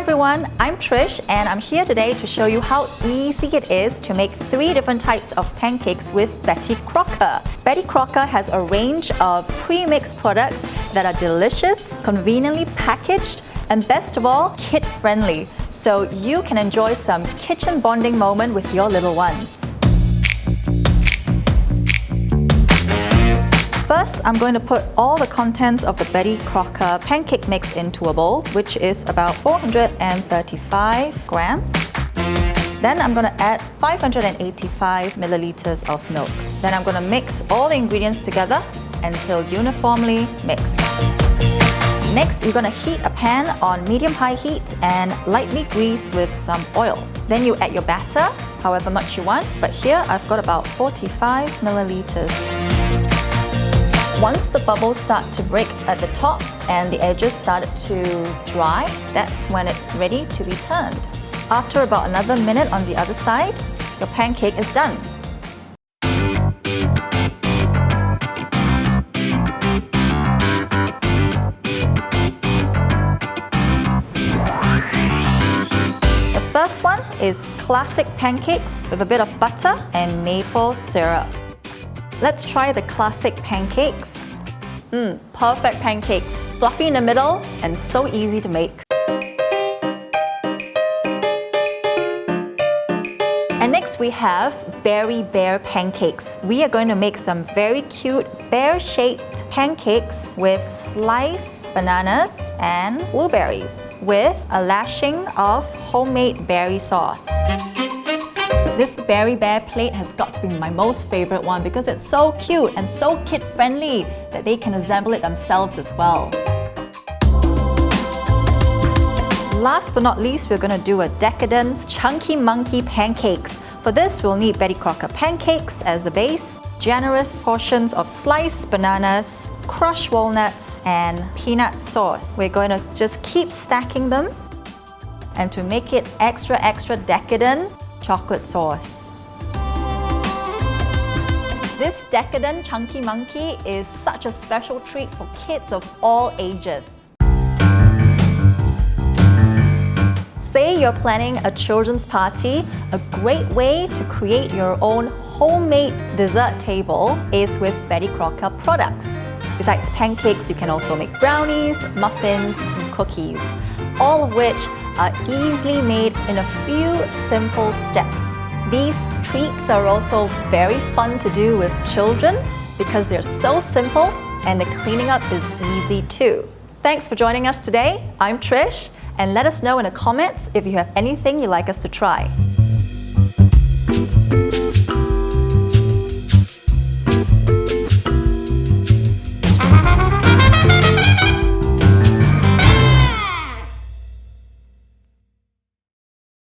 everyone, I'm Trish and I'm here today to show you how easy it is to make 3 different types of pancakes with Betty Crocker. Betty Crocker has a range of pre-mixed products that are delicious, conveniently packaged, and best of all, kid-friendly, so you can enjoy some kitchen bonding moment with your little ones. First, I'm going to put all the contents of the Betty Crocker pancake mix into a bowl, which is about 435 grams. Then I'm going to add 585 milliliters of milk. Then I'm going to mix all the ingredients together until uniformly mixed. Next, you're going to heat a pan on medium-high heat and lightly grease with some oil. Then you add your batter, however much you want, but here I've got about 45 milliliters. Once the bubbles start to break at the top and the edges started to dry, that's when it's ready to be turned. After about another minute on the other side, your pancake is done. The first one is classic pancakes with a bit of butter and maple syrup. Let's try the classic pancakes. Perfect pancakes, fluffy in the middle and so easy to make. And next we have Berry Bear pancakes. We are going to make some very cute bear-shaped pancakes with sliced bananas and blueberries with a lashing of homemade berry sauce. This Berry Bear plate has got to be my most favorite one because it's so cute and so kid-friendly that they can assemble it themselves as well. Last but not least, we're going to do a decadent Chunky Monkey pancakes. For this, we'll need Betty Crocker pancakes as the base, generous portions of sliced bananas, crushed walnuts, and peanut sauce. We're going to just keep stacking them. And to make it extra decadent, chocolate sauce. This decadent Chunky Monkey is such a special treat for kids of all ages. Say you're planning a children's party, a great way to create your own homemade dessert table is with Betty Crocker products. Besides pancakes, you can also make brownies, muffins, and cookies, all of which are easily made in a few simple steps. These treats are also very fun to do with children because they're so simple and the cleaning up is easy too. Thanks for joining us today. I'm Trish, and let us know in the comments if you have anything you'd like us to try.